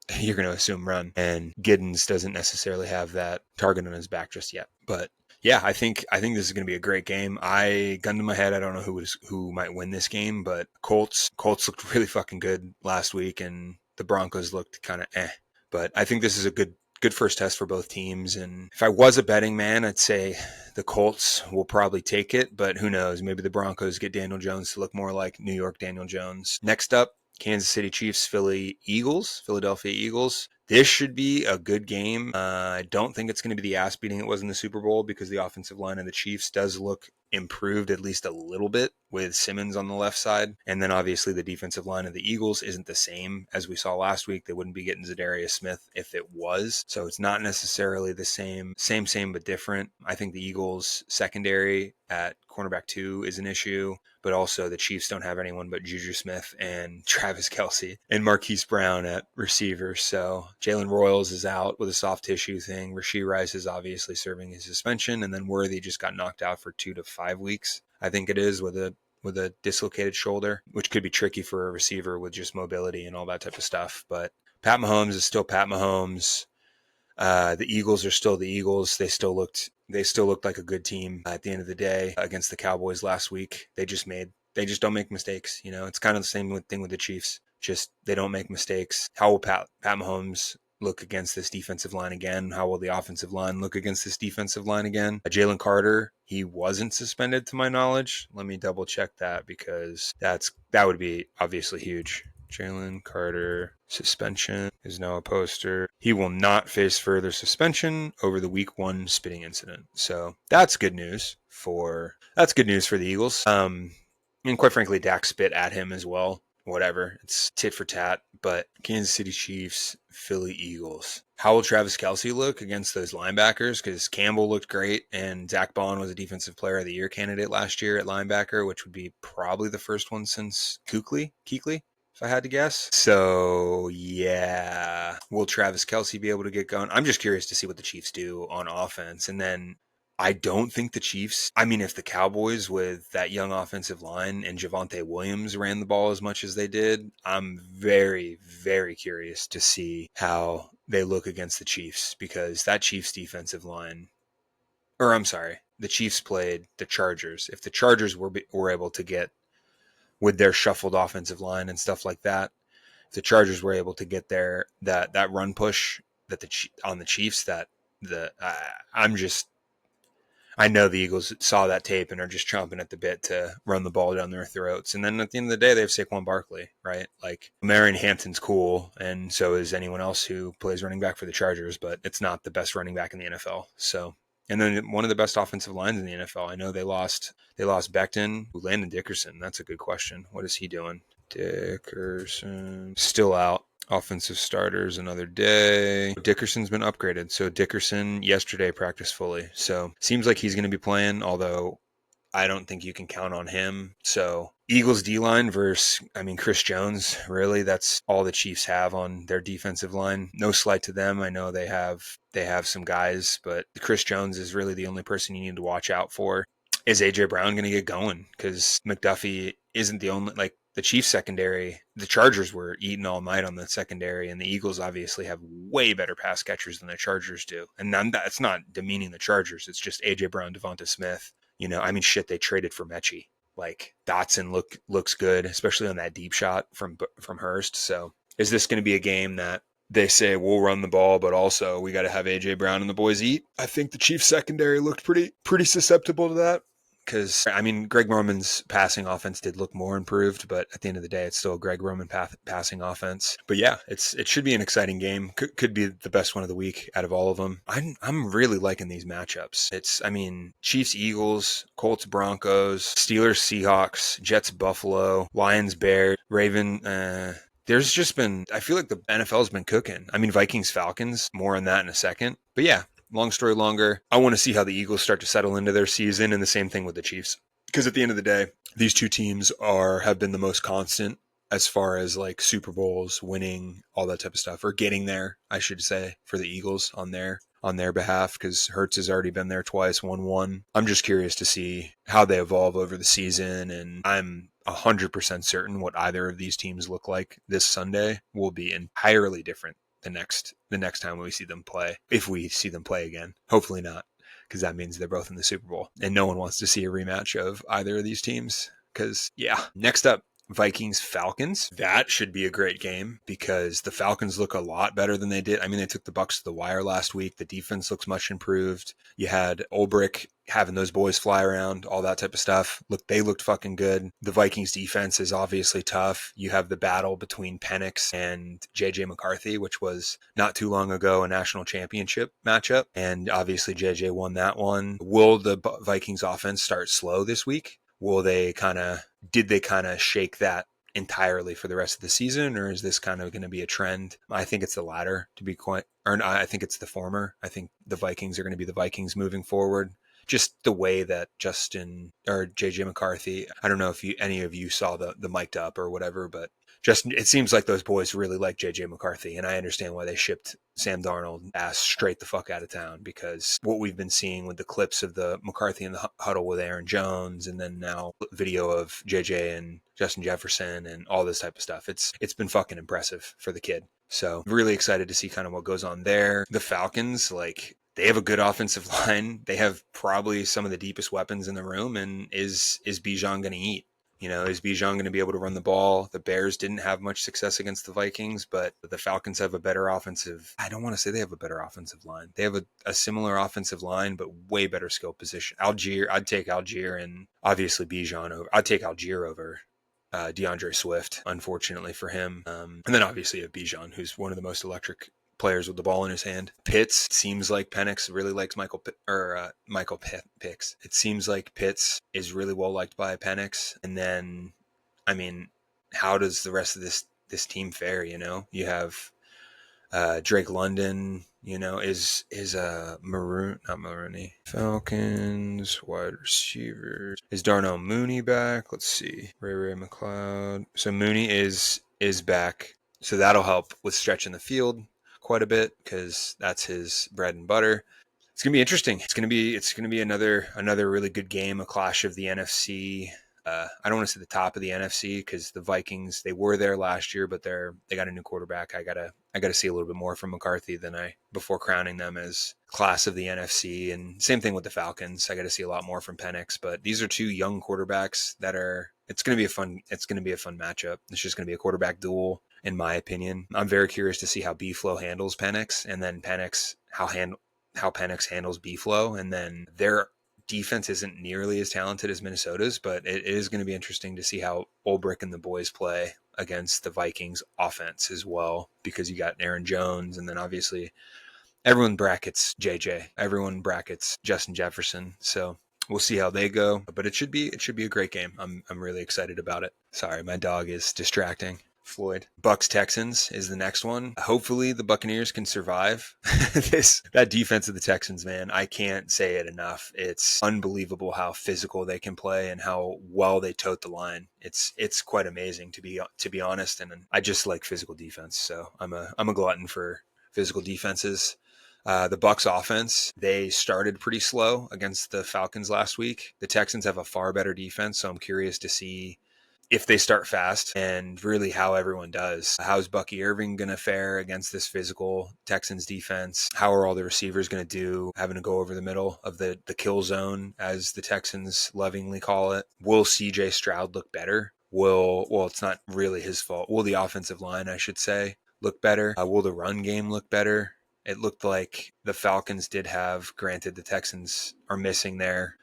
assume run, and Giddens doesn't necessarily have that target on his back just yet. But yeah, I think this is going to be a great game. Gun to my head, I don't know who might win this game, but Colts looked really fucking good last week, and the Broncos looked kind of But I think this is a good first test for both teams. And if I was a betting man, I'd say the Colts will probably take it, but who knows? Maybe the Broncos get Daniel Jones to look more like New York Daniel Jones. Next up, Kansas City Chiefs, Philadelphia Eagles. This should be a good game. I don't think it's going to be the ass beating it was in the Super Bowl, because the offensive line of the Chiefs does look improved at least a little bit with Simmons on the left side. And then obviously the defensive line of the Eagles isn't the same as we saw last week. They wouldn't be getting Zadarius Smith if it was. So it's not necessarily the same, but different. I think the Eagles secondary at cornerback 2 is an issue, but also the Chiefs don't have anyone but Juju Smith and Travis Kelce and Marquise Brown at receiver. So Jalen Royals is out with a soft tissue thing. Rashee Rice is obviously serving his suspension, and then Worthy just got knocked out for 2 to 5 weeks, I think it is, with a dislocated shoulder, which could be tricky for a receiver with just mobility and all that type of stuff. But Pat Mahomes is still Pat Mahomes. The Eagles are still the Eagles. They still looked like a good team at the end of the day against the Cowboys last week. They just don't make mistakes. It's kind of the same thing with the Chiefs. Just they don't make mistakes. How will Pat Mahomes look against this defensive line again? How will the offensive line look against this defensive line again? Jalen Carter, he wasn't suspended to my knowledge. Let me double check that, because that would be obviously huge. Jalen Carter suspension is now a poster. He will not face further suspension over the week 1 spitting incident. So that's good news for the Eagles. And quite frankly, Dak spit at him as well. Whatever. It's tit for tat. But Kansas City Chiefs, Philly Eagles. How will Travis Kelce look against those linebackers? Because Campbell looked great, and Zach Bond was a Defensive Player of the Year candidate last year at linebacker, which would be probably the first one since Kuechly, if I had to guess. So, yeah. Will Travis Kelce be able to get going? I'm just curious to see what the Chiefs do on offense. And then I don't think the Chiefs, I mean, if the Cowboys with that young offensive line and Javonte Williams ran the ball as much as they did, I'm very, very curious to see how they look against the Chiefs, because that Chiefs defensive line, or I'm sorry, the Chiefs played the Chargers. If the Chargers were able to get with their shuffled offensive line and stuff like that, if the Chargers were able to get their that run push that on the Chiefs, I know the Eagles saw that tape and are just chomping at the bit to run the ball down their throats. And then at the end of the day, they have Saquon Barkley, right? Like, Marion Hampton's cool, and so is anyone else who plays running back for the Chargers, but it's not the best running back in the NFL. So, and then one of the best offensive lines in the NFL. I know they lost Becton. Landon Dickerson. That's a good question. What is he doing? Dickerson still out. Offensive starters another day. Dickerson's been upgraded. So Dickerson yesterday practiced fully. So seems like he's going to be playing, although I don't think you can count on him. So Eagles D-line versus, Chris Jones, really, that's all the Chiefs have on their defensive line. No slight to them. I know they have some guys, but Chris Jones is really the only person you need to watch out for. Is A.J. Brown going to get going? Because McDuffie isn't the only, the Chiefs secondary, the Chargers were eating all night on the secondary, and the Eagles obviously have way better pass catchers than the Chargers do. And that's not demeaning the Chargers. It's just A.J. Brown, Devonta Smith. They traded for Mechie. Like, Dotson looks good, especially on that deep shot from Hurst. So is this going to be a game that they say we'll run the ball, but also we got to have A.J. Brown and the boys eat? I think the Chiefs secondary looked pretty susceptible to that. Because, Greg Roman's passing offense did look more improved, but at the end of the day, it's still a Greg Roman passing offense. But yeah, it should be an exciting game. Could be the best one of the week out of all of them. I'm really liking these matchups. Chiefs, Eagles, Colts, Broncos, Steelers, Seahawks, Jets, Buffalo, Lions, Bears, Raven, there's just been, I feel like the NFL's been cooking. Vikings, Falcons, more on that in a second. But yeah, long story longer, I want to see how the Eagles start to settle into their season, and the same thing with the Chiefs. Because at the end of the day, these two teams have been the most constant as far as Super Bowls, winning, all that type of stuff, or getting there, I should say, for the Eagles on their behalf, because Hurts has already been there twice, won one. I'm just curious to see how they evolve over the season, and I'm 100% certain what either of these teams look like this Sunday will be entirely different the next time we see them play, if we see them play again. Hopefully not, because that means they're both in the Super Bowl, and no one wants to see a rematch of either of these teams. Because, yeah. Next up, Vikings, Falcons. That should be a great game, because the Falcons look a lot better than they did. They took the Bucs to the wire last week. The defense looks much improved. You had Ulbrich having those boys fly around, all that type of stuff. They looked fucking good. The Vikings defense is obviously tough. You have the battle between Penix and JJ McCarthy, which was not too long ago a national championship matchup. And obviously JJ won that one. Will the Vikings offense start slow this week? Did they kind of shake that entirely for the rest of the season, or is this kind of going to be a trend? I think it's the latter, I think it's the former. I think the Vikings are going to be the Vikings moving forward. Just the way that JJ McCarthy, I don't know if any of you saw the mic'd up or whatever, but it seems like those boys really like JJ McCarthy, and I understand why they shipped Sam Darnold ass straight the fuck out of town, because what we've been seeing with the clips of the McCarthy in the huddle with Aaron Jones, and then now video of JJ and Justin Jefferson and all this type of stuff, it's been fucking impressive for the kid. So really excited to see kind of what goes on there. The Falcons, they have a good offensive line. They have probably some of the deepest weapons in the room. And is Bijan going to eat? Is Bijan going to be able to run the ball? The Bears didn't have much success against the Vikings, but the Falcons have a better offensive. I don't want to say they have a better offensive line. They have a similar offensive line, but way better skill position. I'd take Algier and obviously Bijan over. I'd take Algier over DeAndre Swift, unfortunately for him. And then obviously you have Bijan, who's one of the most electric players with the ball in his hand. Pitts seems like Penix really likes Pitts. It seems like Pitts is really well liked by Penix. And then, I mean, how does the rest of this team fare? You have Drake London, is not Maroney. Falcons wide receivers. Is Darnell Mooney back? Let's see. Ray McLeod. So Mooney is back. So that'll help with stretching the field quite a bit because that's his bread and butter. It's gonna be interesting. It's gonna be another really good game, a clash of the NFC. I don't want to say the top of the NFC because the Vikings, they were there last year, but they got a new quarterback. I gotta see a little bit more from McCarthy before crowning them as class of the NFC. And same thing with the Falcons. I got to see a lot more from Penix. But these are two young quarterbacks it's gonna be a fun matchup. It's just gonna be a quarterback duel, in my opinion. I'm very curious to see how B-Flow handles Penix, and then Penix how Penix handles B-Flow, and then their defense isn't nearly as talented as Minnesota's, but it is going to be interesting to see how Ulbrich and the boys play against the Vikings offense as well, because you got Aaron Jones, and then obviously everyone brackets JJ, everyone brackets Justin Jefferson. So we'll see how they go, but it should be a great game. I'm really excited about it. Sorry, my dog is distracting. Floyd. Bucks Texans is the next one. Hopefully the Buccaneers can survive that defense of the Texans, man. I can't say it enough. It's unbelievable how physical they can play and how well they tote the line. It's quite amazing to be honest, and I just like physical defense. So I'm a glutton for physical defenses. The Bucks offense, they started pretty slow against the Falcons last week. The Texans have a far better defense, so I'm curious to see if they start fast and really how everyone does. How's Bucky Irving going to fare against this physical Texans defense? How are all the receivers going to do having to go over the middle of the kill zone, as the Texans lovingly call it? Will CJ Stroud look better? It's not really his fault. Will the offensive line, I should say, look better? Will the run game look better? It looked like the Falcons did have, granted the Texans are missing there.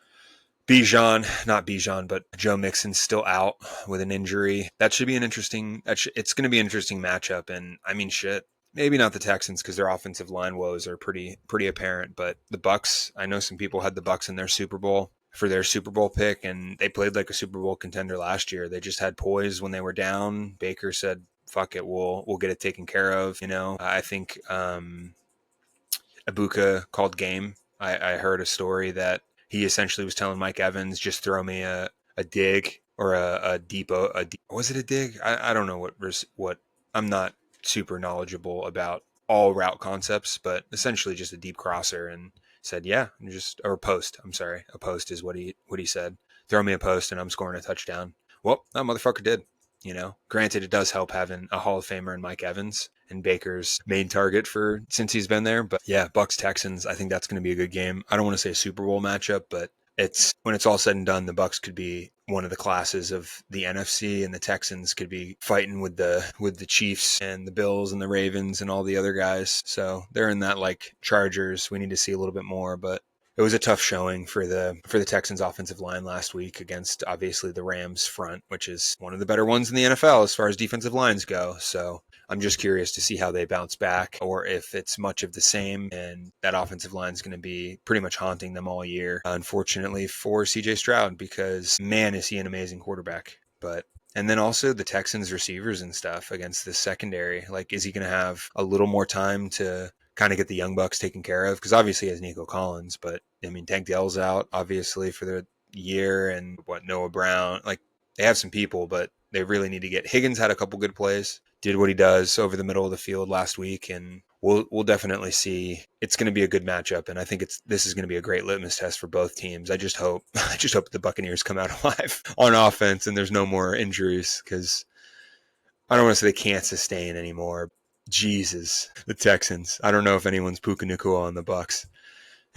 Not Bijan, but Joe Mixon's still out with an injury. That should be it's going to be an interesting matchup. And I mean, maybe not the Texans because their offensive line woes are pretty apparent. But the Bucks, I know some people had the Bucks in their Super Bowl for their Super Bowl pick, and they played like a Super Bowl contender last year. They just had poise when they were down. Baker said, "Fuck it, we'll get it taken care of." I think Ibuka called game. I heard a story that he essentially was telling Mike Evans, just throw me a dig or a deep. Was it a dig? I don't know what. I'm not super knowledgeable about all route concepts, but essentially just a deep crosser, and said, yeah, or a post. I'm sorry. A post is what he said. Throw me a post and I'm scoring a touchdown. Well, that motherfucker did. Granted, it does help having a Hall of Famer in Mike Evans and Baker's main target since he's been there. But yeah, Bucks Texans, I think that's going to be a good game. I don't want to say a Super Bowl matchup, but when it's all said and done, the Bucks could be one of the classes of the NFC, and the Texans could be fighting with the Chiefs and the Bills and the Ravens and all the other guys. So they're in that like Chargers. We need to see a little bit more, but it was a tough showing for the Texans offensive line last week against obviously the Rams front, which is one of the better ones in the NFL as far as defensive lines go. So I'm just curious to see how they bounce back, or if it's much of the same and that offensive line is going to be pretty much haunting them all year, unfortunately for CJ Stroud, because man, is he an amazing quarterback. And then also the Texans receivers and stuff against this secondary. Like, is he going to have a little more time to kind of get the young bucks taken care of? Because obviously he has Nico Collins, but I mean, Tank Dell's out obviously for the year, and Noah Brown. Like, they have some people, but they really need to get. Higgins had a couple good plays, did what he does over the middle of the field last week, and we'll definitely see. It's going to be a good matchup, and I think this is going to be a great litmus test for both teams. I just hope the Buccaneers come out alive on offense and there's no more injuries, because I don't want to say they can't sustain anymore. Jesus, the Texans. I don't know if anyone's Puka Nacua on the Bucks.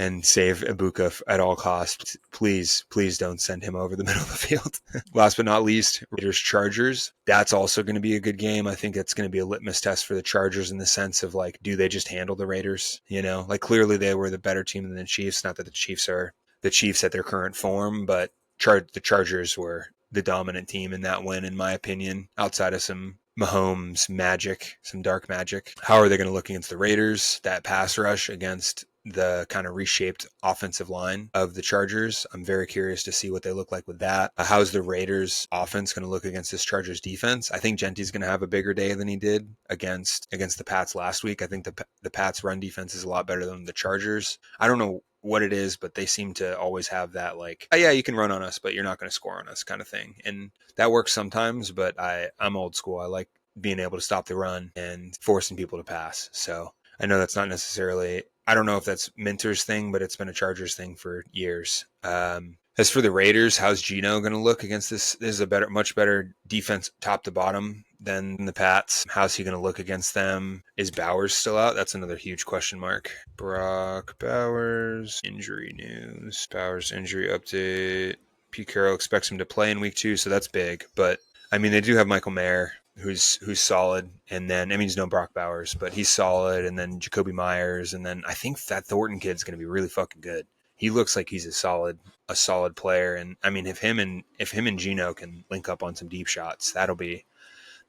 And save Ibuka at all costs. Please don't send him over the middle of the field. Last but not least, Raiders-Chargers. That's also going to be a good game. I think that's going to be a litmus test for the Chargers in the sense of, like, do they just handle the Raiders? Like, clearly they were the better team than the Chiefs. Not that the Chiefs are the Chiefs at their current form, but the Chargers were the dominant team in that win, in my opinion, outside of some Mahomes magic, some dark magic. How are they going to look against the Raiders? That pass rush against the kind of reshaped offensive line of the Chargers. I'm very curious to see what they look like with that. How's the Raiders offense going to look against this Chargers defense? I think Genty's going to have a bigger day than he did against the Pats last week. I think the Pats run defense is a lot better than the Chargers. I don't know what it is, but they seem to always have that like, oh yeah, you can run on us, but you're not going to score on us kind of thing. And that works sometimes, but I'm old school. I like being able to stop the run and forcing people to pass. So I know that's not necessarily, I don't know if that's Minter's thing, but it's been a Chargers thing for years. As for the Raiders, how's Geno going to look against this? This is a much better defense top to bottom than the Pats. How's he going to look against them? Is Bowers still out? That's another huge question mark. Brock Bowers, injury news. Bowers injury update. Pete Carroll expects him to play in week 2, so that's big. But, I mean, they do have Michael Mayer, who's solid, and then, I mean, he's no Brock Bowers, but he's solid, and then Jacoby Myers, and then I think that Thornton kid's going to be really fucking good. He looks like he's a solid player, and I mean, if him and Geno can link up on some deep shots, that'll be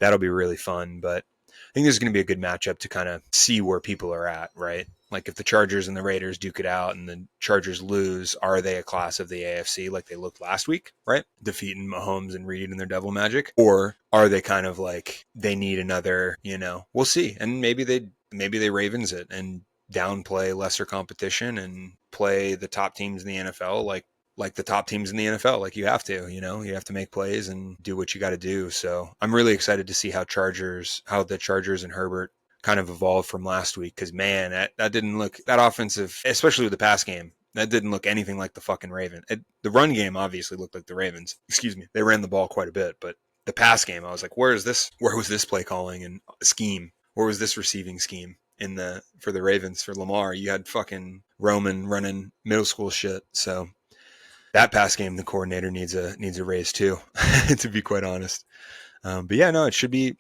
really fun. But I think this is going to be a good matchup to kind of see where people are at, right? Like if the Chargers and the Raiders duke it out and the Chargers lose, are they a class of the AFC like they looked last week, right? Defeating Mahomes and Reed and their devil magic? Or are they kind of like they need another, we'll see. And maybe they Ravens it and downplay lesser competition and play the top teams in the NFL like the top teams in the NFL, like you have to, you have to make plays and do what you got to do. So I'm really excited to see how the Chargers and Herbert kind of evolved from last week. Cause man, that didn't look, that offensive, especially with the pass game, that didn't look anything like the fucking Raven. The run game obviously looked like the Ravens. Excuse me. They ran the ball quite a bit, but the pass game, I was like, where was this play calling and scheme? Where was this receiving scheme for the Ravens, for Lamar? You had fucking Roman running middle school shit. So that pass game, the coordinator needs a raise too, to be quite honest. But yeah, no, it should be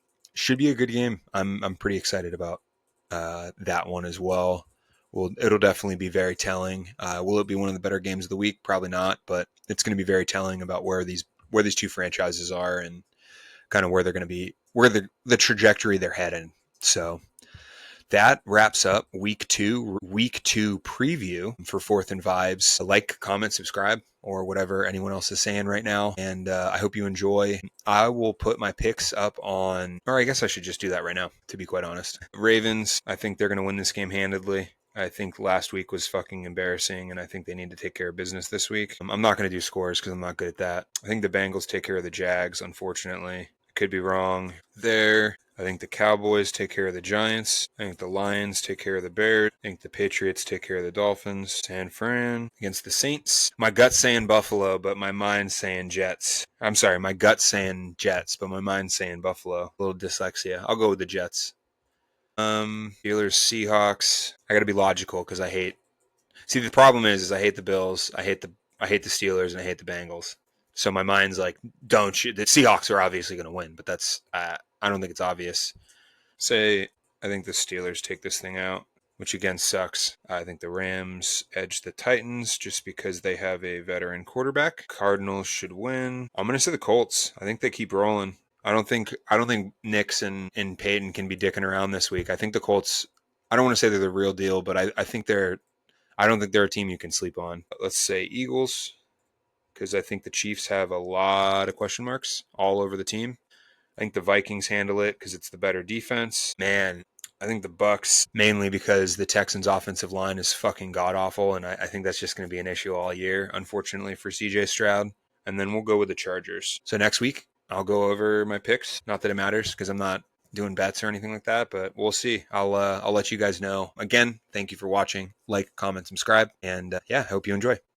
a good game. I'm pretty excited about that one as well. It'll definitely be very telling. Will it be one of the better games of the week? Probably not, but it's going to be very telling about where these two franchises are and kind of where they're going to be, where the trajectory they're heading. So that wraps up week two preview for Fourth and Vibes. Like, comment, subscribe, or whatever anyone else is saying right now. And I hope you enjoy. I will put my picks up on, or I guess I should just do that right now, to be quite honest. Ravens, I think they're going to win this game handedly. I think last week was fucking embarrassing, and I think they need to take care of business this week. I'm not going to do scores because I'm not good at that. I think the Bengals take care of the Jags, unfortunately. I could be wrong there. I think the Cowboys take care of the Giants. I think the Lions take care of the Bears. I think the Patriots take care of the Dolphins. San Fran against the Saints. My gut's saying Buffalo, but my mind's saying Jets. I'm sorry, my gut's saying Jets, but my mind's saying Buffalo. A little dyslexia. I'll go with the Jets. Steelers, Seahawks. I got to be logical because I hate. See, the problem is I hate the Bills. I hate the Steelers, and I hate the Bengals. So my mind's like, don't you? The Seahawks are obviously going to win, but that's I don't think it's obvious. I think the Steelers take this thing out, which again sucks. I think the Rams edge the Titans just because they have a veteran quarterback. Cardinals should win. I'm going to say the Colts. I think they keep rolling. I don't think Nix and Peyton can be dicking around this week. I think the Colts, I don't want to say they're the real deal, but I don't think they're a team you can sleep on. Let's say Eagles, because I think the Chiefs have a lot of question marks all over the team. I think the Vikings handle it because it's the better defense. Man, I think the Bucks, mainly because the Texans' offensive line is fucking god-awful, and I think that's just going to be an issue all year, unfortunately, for CJ Stroud. And then we'll go with the Chargers. So next week, I'll go over my picks. Not that it matters because I'm not doing bets or anything like that, but we'll see. I'll let you guys know. Again, thank you for watching. Like, comment, subscribe, and yeah, hope you enjoy.